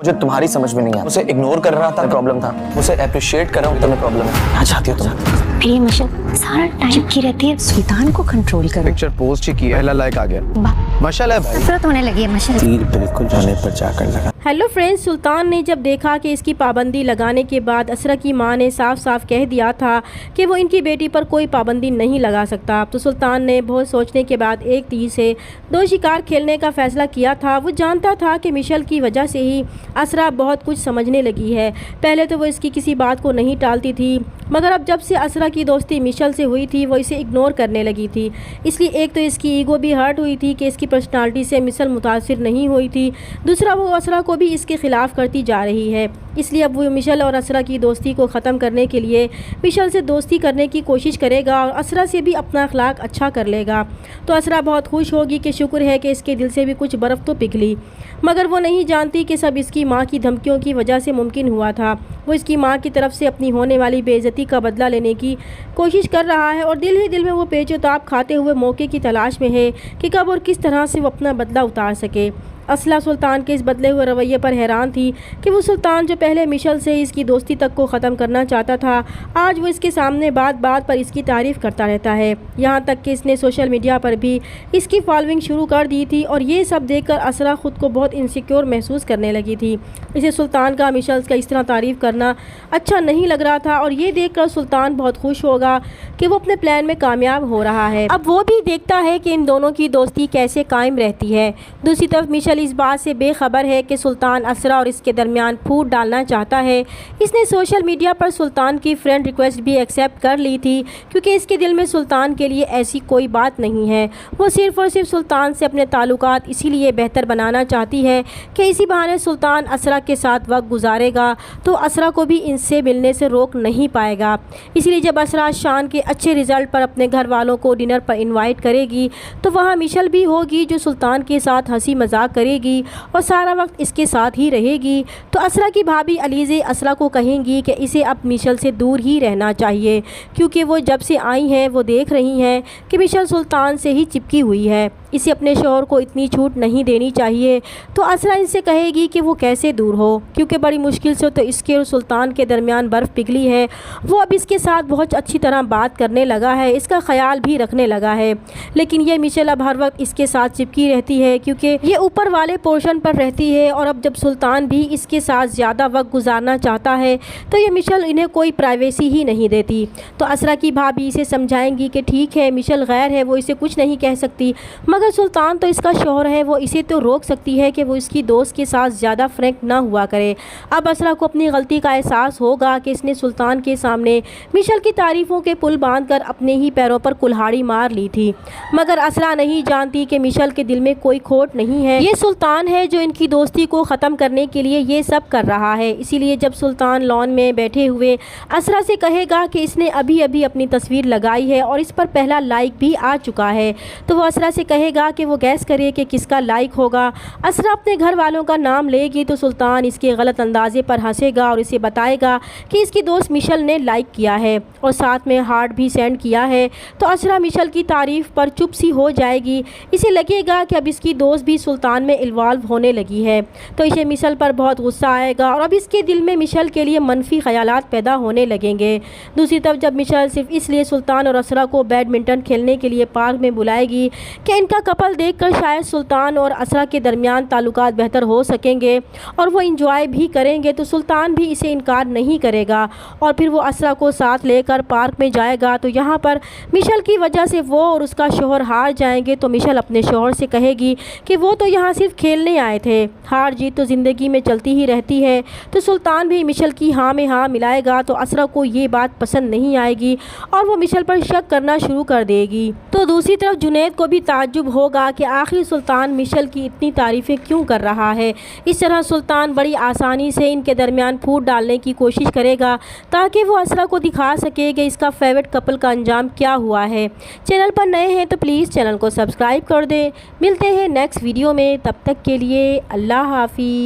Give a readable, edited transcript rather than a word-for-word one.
मुझे तुम्हारी समझ में नहीं आ, मुझे इग्नोर कर रहा था प्रॉब्लम था, मुझे अप्रिशिएट कर रहा हूँ तुम्हें प्रॉब्लम है। क्या चाहती हो तुम? प्रिय मिशन सारा टाइम की रहती है, सुल्तान को कंट्रोल करो। पिक्चर पोस्ट ही की है, पहला लाइक आ गया, माशाल्लाह भाई। नफरत होने लगी है माशाल्लाह। तीर बिल्कुल जाने पर जाकर लगा। हेलो फ्रेंड्स, सुल्तान ने जब देखा कि इसकी पाबंदी लगाने के बाद असरा की मां ने साफ साफ कह दिया था कि वो इनकी बेटी पर कोई पाबंदी नहीं लगा सकता, तो सुल्तान ने बहुत सोचने के बाद एक तीर से दो शिकार खेलने का फैसला किया था। वो जानता था कि मिशेल की वजह से ही असरा बहुत कुछ समझने लगी है। पहले तो वो इसकी किसी बात को नहीं टालती थी, मगर अब जब से असरा की दोस्ती मिशेल से हुई थी वो इसे इग्नोर करने लगी थी। इसलिए एक तो इसकी ईगो भी हर्ट हुई थी कि इसकी पर्सनालिटी से मिशेल मुतासिर नहीं हुई थी, दूसरा वो असरा को भी इसके ख़िलाफ़ करती जा रही है। इसलिए अब वो मिशेल और असरा की दोस्ती को ख़त्म करने के लिए मिशेल से दोस्ती करने की कोशिश करेगा और असरा से भी अपना अखलाक अच्छा कर लेगा। तो असरा बहुत खुश होगी कि शुक्र है कि इसके दिल से भी कुछ बर्फ़ तो पिघली, मगर वो नहीं जानती कि सब इसकी माँ की धमकियों की वजह से मुमकिन हुआ था। वो इसकी माँ की तरफ से अपनी होने वाली बेइज्जती का बदला लेने की कोशिश कर रहा है और दिल ही दिल में वो पेचोताब खाते हुए मौके की तलाश में है कि कब और किस तरह से वो अपना बदला उतार सके। असला सुल्तान के इस बदले हुए रवैये पर हैरान थी कि वो सुल्तान जो पहले मिशेल से इसकी दोस्ती तक को ख़त्म करना चाहता था, आज वो इसके सामने बात बात पर इसकी तारीफ़ करता रहता है। यहाँ तक कि इसने सोशल मीडिया पर भी इसकी फॉलोइंग शुरू कर दी थी और ये सब देखकर असरा ख़ुद को बहुत इनसिक्योर महसूस करने लगी थी। इसे सुल्तान का मिशेल का इस तरह तारीफ़ करना अच्छा नहीं लग रहा था और ये देखकर सुल्तान बहुत खुश होगा कि वो अपने प्लान में कामयाब हो रहा है। अब वो भी देखता है कि इन दोनों की दोस्ती कैसे कायम रहती है। दूसरी तरफ मिशेल इस बात से बेखबर है कि सुल्तान असरा और इसके दरमियान फूट डालना चाहता है। इसने सोशल मीडिया पर सुल्तान की फ्रेंड रिक्वेस्ट भी एक्सेप्ट कर ली थी क्योंकि इसके दिल में सुल्तान के लिए ऐसी कोई बात नहीं है। वो सिर्फ़ और सिर्फ सुल्तान से अपने ताल्लुकात इसीलिए बेहतर बनाना चाहती है कि इसी बहाने सुल्तान असरा के साथ वक्त गुजारेगा तो असरा को भी इनसे मिलने से रोक नहीं पाएगा। इसलिए जब असरा शान के अच्छे रिज़ल्ट पर अपने घर वालों को डिनर पर इन्वाइट करेगी तो वहाँ मिशेल भी होगी जो सुल्तान के साथ हंसी मजाक करेगी और सारा वक्त इसके साथ ही रहेगी। तो असरा की भाभी अलीज़े असरा को कहेंगी कि इसे अब मिशेल से दूर ही रहना चाहिए क्योंकि वो जब से आई हैं वो देख रही हैं कि मिशेल सुल्तान से ही चिपकी हुई है। इसे अपने शौहर को इतनी छूट नहीं देनी चाहिए। तो असरा इनसे कहेगी कि वो कैसे दूर हो क्योंकि बड़ी मुश्किल से तो इसके और सुल्तान के दरमियान बर्फ़ पिघली है। वो अब इसके साथ बहुत अच्छी तरह बात करने लगा है, इसका ख्याल भी रखने लगा है, लेकिन ये मिशेल अब हर वक्त इसके साथ चिपकी रहती है क्योंकि ये ऊपर वाले पोर्शन पर रहती है। और अब जब सुल्तान भी इसके साथ ज़्यादा वक्त गुजारना चाहता है तो ये मिशेल इन्हें कोई प्राइवेसी ही नहीं देती। तो असरा की भाभी इसे समझाएंगी कि ठीक है मिशेल गैर है, वो इसे कुछ नहीं कह सकती, मगर सुल्तान तो इसका शौहर है, वो इसे तो रोक सकती है कि वो इसकी दोस्त के साथ ज़्यादा फ्रैंक ना हुआ करे। अब असरा को अपनी गलती का एहसास होगा कि इसने सुल्तान के सामने मिशेल की तारीफ़ों के पुल बांधकर अपने ही पैरों पर कुल्हाड़ी मार ली थी, मगर असरा नहीं जानती कि मिशेल के दिल में कोई खोट नहीं है। ये सुल्तान है जो इनकी दोस्ती को ख़त्म करने के लिए ये सब कर रहा है। इसीलिए जब सुल्तान लॉन में बैठे हुए असरा से कहेगा कि इसने अभी अभी अपनी तस्वीर लगाई है और इस पर पहला लाइक भी आ चुका है, तो वो असरा से कहेगा कि वो गैस करे कि किसका लाइक होगा। असरा अपने घर वालों का नाम लेगी तो सुल्तान इसके गलत अंदाजे पर हंसेगा और इसे बताएगा कि इसकी दोस्त मिशेल ने लाइक किया है और साथ में हार्ट भी सेंड किया है। तो असरा मिशेल की तारीफ़ पर चुप सी हो जाएगी। इसे लगेगा कि अब इसकी दोस्त भी सुल्तान में इन्वॉल्व होने लगी है, तो इसे मिशेल पर बहुत गुस्सा आएगा और अब इसके दिल में मिशेल के लिए मनफी ख्यालात पैदा होने लगेंगे। दूसरी तरफ जब मिशेल सिर्फ इसलिए सुल्तान और असरा को बैडमिंटन खेलने के लिए पार्क में बुलाएगी कि इनका कपल देखकर शायद सुल्तान और असरा के दरमियान ताल्लुकात बेहतर हो सकेंगे और वो इंजॉय भी करेंगे, तो सुल्तान भी इसे इनकार नहीं करेगा और फिर वो असरा को साथ लेकर पार्क में जाएगा। तो यहाँ पर मिशेल की वजह से वो और उसका शौहर हार जाएंगे। तो मिशेल अपने शौहर से कहेगी कि वो तो यहाँ सिर्फ खेलने आए थे, हार जीत तो ज़िंदगी में चलती ही रहती है। तो सुल्तान भी मिशेल की हाँ में हाँ मिलाएगा। तो असरा को ये बात पसंद नहीं आएगी और वो मिशेल पर शक करना शुरू कर देगी। तो दूसरी तरफ जुनैद को भी ताज्जुब होगा कि आखिर सुल्तान मिशेल की इतनी तारीफ़ें क्यों कर रहा है। इस तरह सुल्तान बड़ी आसानी से इनके दरमियान फूट डालने की कोशिश करेगा ताकि वो असरा को दिखा सके कि इसका फेवरेट कपल का अंजाम क्या हुआ है। चैनल पर नए हैं तो प्लीज़ चैनल को सब्सक्राइब कर दें। मिलते हैं नेक्स्ट वीडियो में, तब तक के लिए अल्लाह हाफिज़।